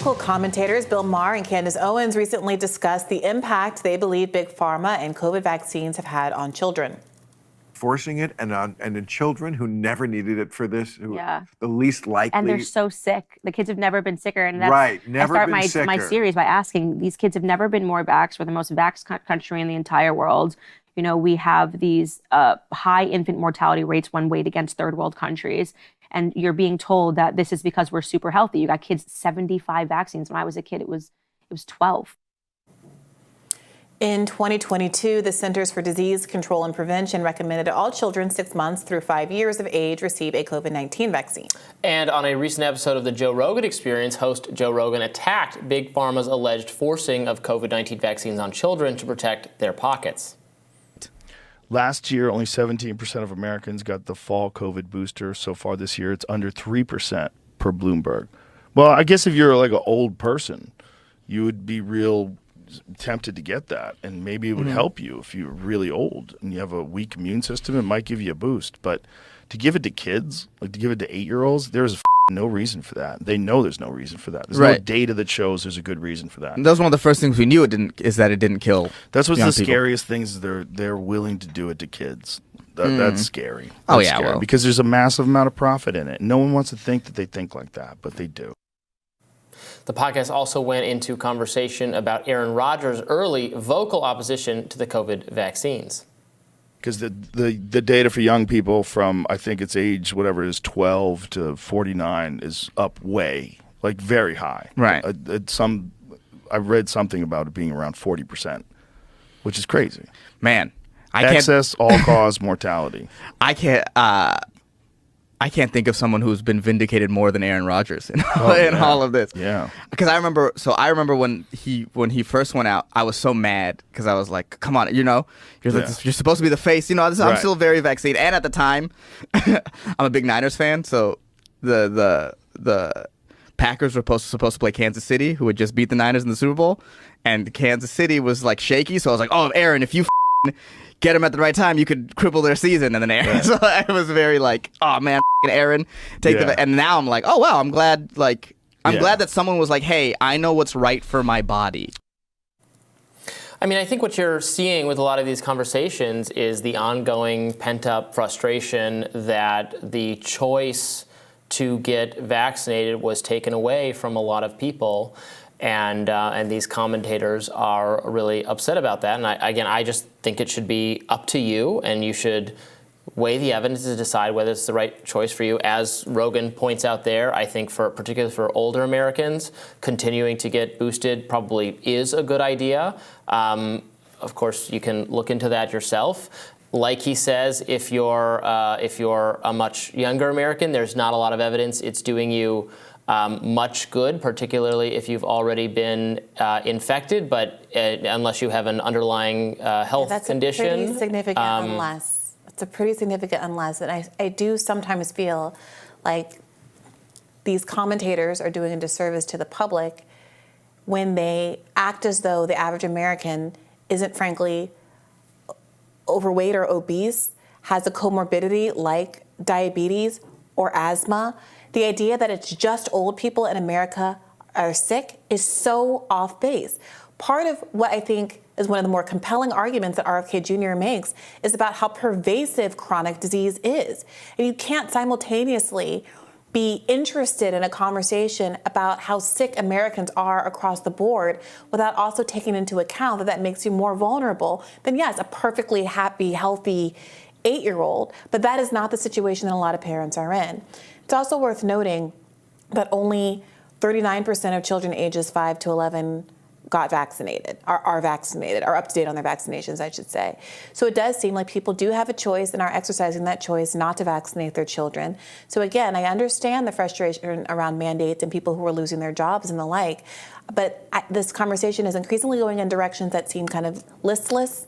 medical commentators Bill Maher and Candace Owens recently discussed the impact they believe Big Pharma and COVID vaccines have had on children. Forcing it and in children who never needed it for this, who the least likely. And they're so sick. The kids have never been sicker. And that's, right, never I been start my series by asking, these kids have never been more vaxxed. We're the most vaxxed country in the entire world. You know, we have these high infant mortality rates when weighed against third world countries. And you're being told that this is because we're super healthy. You got kids 75 vaccines. When I was a kid, it was 12. In 2022, the Centers for Disease Control and Prevention recommended all children 6 months through 5 years of age receive a COVID-19 vaccine. And on a recent episode of the Joe Rogan Experience, host Joe Rogan attacked Big Pharma's alleged forcing of COVID-19 vaccines on children to protect their pockets. Last year, only 17% of Americans got the fall COVID booster. So far this year, it's under 3% per Bloomberg. Well, I guess if you're like an old person, you would be real tempted to get that, and maybe it would help you if you're really old and you have a weak immune system. It might give you a boost, but to give it to kids, like to give it to 8-year-olds, there's no reason for that. They know there's no reason for that. There's no data that shows there's a good reason for that. And that was one of the first things we knew is that it didn't kill. That's what's young the people. scariest thing is they're willing to do it to kids. That's scary. Oh, That's yeah, scary well. because there's a massive amount of profit in it. No one wants to think that they think like that, but they do. The podcast also went into conversation about Aaron Rodgers' early vocal opposition to the COVID vaccines. Because the data for young people from, I think it's age, whatever it is, 12 to 49 is up way, like very high. Right. I read something about it being around 40%, which is crazy. Man, Excess all-cause mortality. I can't think of someone who's been vindicated more than Aaron Rodgers in all of this. Yeah. Because I remember when he first went out, I was so mad because I was like, come on, you're supposed to be the face. I'm still very vaccine. And at the time, I'm a big Niners fan, so the Packers were supposed to play Kansas City, who had just beat the Niners in the Super Bowl, and Kansas City was like shaky. So I was like, oh, Aaron, if you get them at the right time, you could cripple their season. And then Aaron, so I was very like, oh man, Aaron, take the. And now I'm like, oh wow, I'm glad. I'm glad that someone was like, hey, I know what's right for my body. I mean, I think what you're seeing with a lot of these conversations is the ongoing pent-up frustration that the choice to get vaccinated was taken away from a lot of people. And these commentators are really upset about that. And I just think it should be up to you, and you should weigh the evidence to decide whether it's the right choice for you. As Rogan points out there, I think particularly for older Americans, continuing to get boosted probably is a good idea. Of course, you can look into that yourself. Like he says, if you're a much younger American, there's not a lot of evidence it's doing you much good, particularly if you've already been infected, but unless you have an underlying health condition. That's a pretty significant unless. It's a pretty significant unless. And I do sometimes feel like these commentators are doing a disservice to the public when they act as though the average American isn't frankly overweight or obese, has a comorbidity like diabetes or asthma. The idea that it's just old people in America are sick is so off base. Part of what I think is one of the more compelling arguments that RFK Jr. makes is about how pervasive chronic disease is. And you can't simultaneously be interested in a conversation about how sick Americans are across the board without also taking into account that makes you more vulnerable than, yes, a perfectly happy, healthy 8-year-old. But that is not the situation that a lot of parents are in. It's also worth noting that only 39% of children ages 5 to 11 got vaccinated, are vaccinated, are up to date on their vaccinations, I should say. So it does seem like people do have a choice and are exercising that choice not to vaccinate their children. So again, I understand the frustration around mandates and people who are losing their jobs and the like, but this conversation is increasingly going in directions that seem kind of listless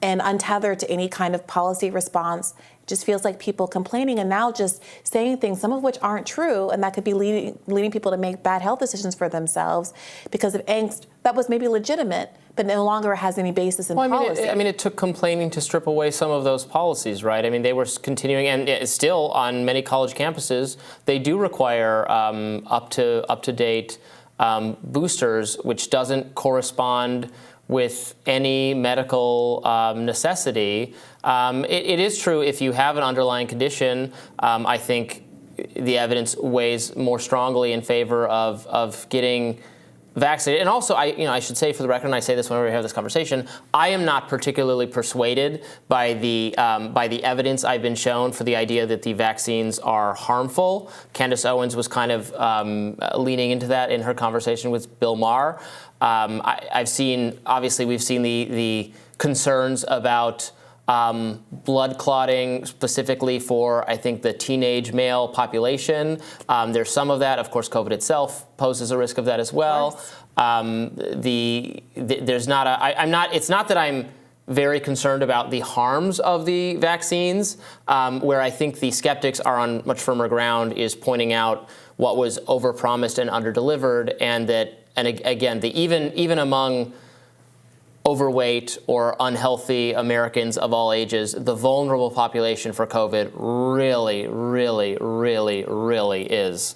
and untethered to any kind of policy response. It just feels like people complaining and now just saying things, some of which aren't true, and that could be leading people to make bad health decisions for themselves because of angst that was maybe legitimate, but no longer has any basis in policy. I mean, it took complaining to strip away some of those policies, right? I mean, they were continuing, and still on many college campuses, they do require up to date boosters, which doesn't correspond with any medical necessity. It is true if you have an underlying condition, I think the evidence weighs more strongly in favor of getting vaccinated. And also, I should say for the record, and I say this whenever we have this conversation, I am not particularly persuaded by the evidence I've been shown for the idea that the vaccines are harmful. Candace Owens was kind of leaning into that in her conversation with Bill Maher. I've seen, obviously, we've seen the concerns about blood clotting, specifically for, I think, the teenage male population. There's some of that. Of course, COVID itself poses a risk of that as well. There's not it's not that I'm very concerned about the harms of the vaccines. Where I think the skeptics are on much firmer ground is pointing out what was overpromised and underdelivered, and again, even among overweight or unhealthy Americans of all ages, the vulnerable population for COVID really, really, really, really is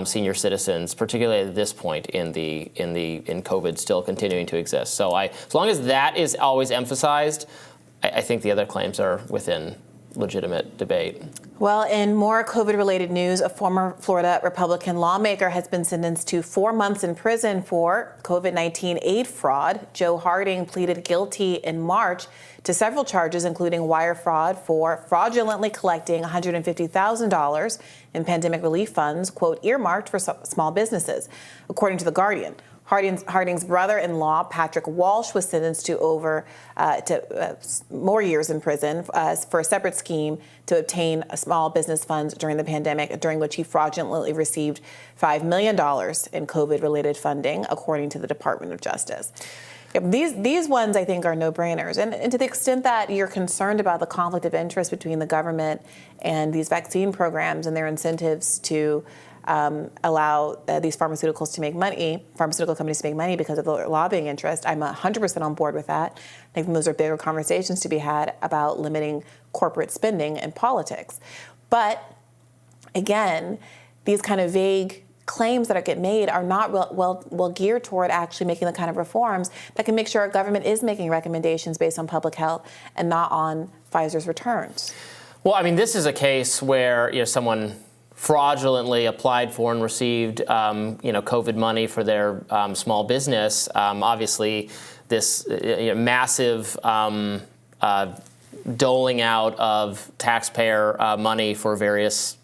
senior citizens, particularly at this point in COVID still continuing to exist. So as long as that is always emphasized, I think the other claims are within legitimate debate. Well, in more COVID-related news, a former Florida Republican lawmaker has been sentenced to 4 months in prison for COVID-19 aid fraud. Joe Harding pleaded guilty in March to several charges, including wire fraud for fraudulently collecting $150,000 in pandemic relief funds, quote, earmarked for small businesses, according to The Guardian. Harding's brother-in-law, Patrick Walsh, was sentenced to more years in prison for a separate scheme to obtain small business funds during the pandemic, during which he fraudulently received $5 million in COVID-related funding, according to the Department of Justice. These ones, I think, are no-brainers. And to the extent that you're concerned about the conflict of interest between the government and these vaccine programs and their incentives to allow these pharmaceutical companies to make money because of the lobbying interest, I'm 100% on board with that. I think those are bigger conversations to be had about limiting corporate spending in politics. But again, these kind of vague claims that get made are not well geared toward actually making the kind of reforms that can make sure our government is making recommendations based on public health and not on Pfizer's returns. Well, I mean, this is a case where someone fraudulently applied for and received, COVID money for their small business. Obviously, this massive doling out of taxpayer money for various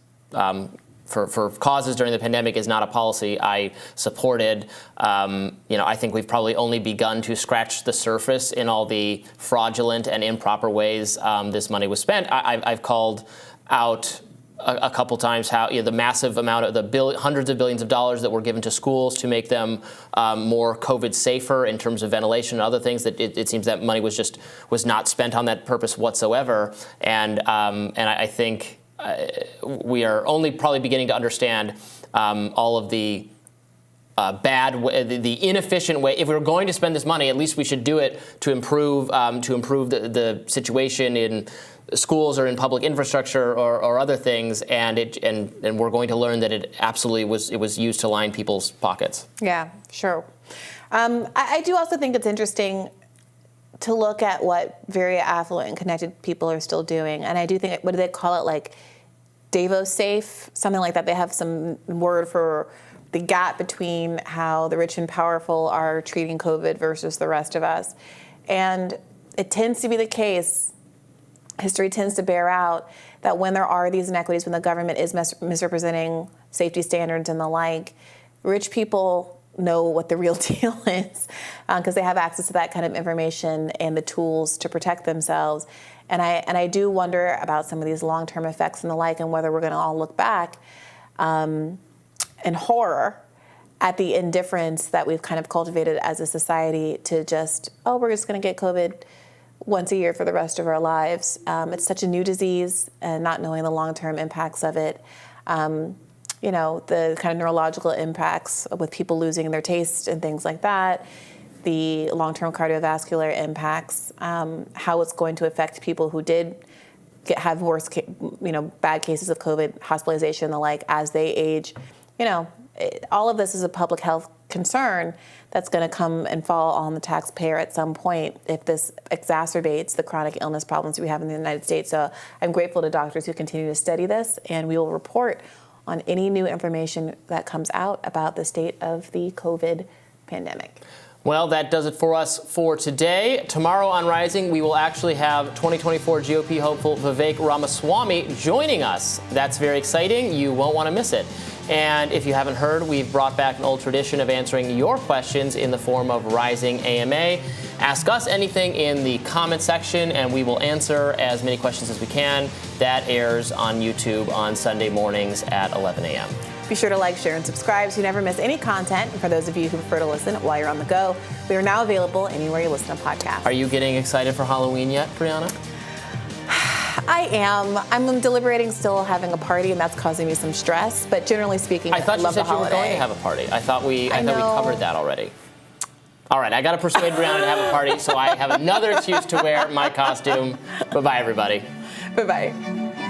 for causes during the pandemic is not a policy I supported. I think we've probably only begun to scratch the surface in all the fraudulent and improper ways this money was spent. I've called out a couple times how the massive amount of the hundreds of billions of dollars that were given to schools to make them more COVID safer in terms of ventilation and other things, that it seems that money was not spent on that purpose whatsoever. And I think we are only probably beginning to understand all of the the inefficient way. If we were going to spend this money, at least we should do it to improve the situation in schools or in public infrastructure or other things, and we're going to learn that it absolutely was used to line people's pockets. Yeah, sure. I do also think it's interesting to look at what very affluent and connected people are still doing, and I do think, what do they call it, like Davos safe, something like that. They have some word for the gap between how the rich and powerful are treating COVID versus the rest of us, and it tends to be the case. History tends to bear out that when there are these inequities, when the government is misrepresenting safety standards and the like, rich people know what the real deal is because they have access to that kind of information and the tools to protect themselves. And I do wonder about some of these long-term effects and the like, and whether we're going to all look back in horror at the indifference that we've kind of cultivated as a society to just, we're just going to get COVID once a year for the rest of our lives. It's such a new disease, and not knowing the long-term impacts of it, the kind of neurological impacts with people losing their taste and things like that, the long-term cardiovascular impacts, how it's going to affect people who did have worse, bad cases of COVID, hospitalization and the like as they age. All of this is a public health concern that's going to come and fall on the taxpayer at some point if this exacerbates the chronic illness problems we have in the United States. So I'm grateful to doctors who continue to study this, and we will report on any new information that comes out about the state of the COVID pandemic. Well, that does it for us for today. Tomorrow on Rising, we will actually have 2024 GOP hopeful Vivek Ramaswamy joining us. That's very exciting. You won't want to miss it. And if you haven't heard, we've brought back an old tradition of answering your questions in the form of Rising AMA. Ask us anything in the comment section, and we will answer as many questions as we can. That airs on YouTube on Sunday mornings at 11 a.m. Be sure to like, share, and subscribe so you never miss any content. And for those of you who prefer to listen while you're on the go, we are now available anywhere you listen to podcasts. Are you getting excited for Halloween yet, Briahna? I am. I'm deliberating still having a party, and that's causing me some stress. But generally speaking, I thought love you said the you were holiday. going to have a party. I thought we know. covered that already. All right, I got to persuade Briahna to have a party, so I have another excuse to wear my costume. Bye-bye, everybody. Bye-bye.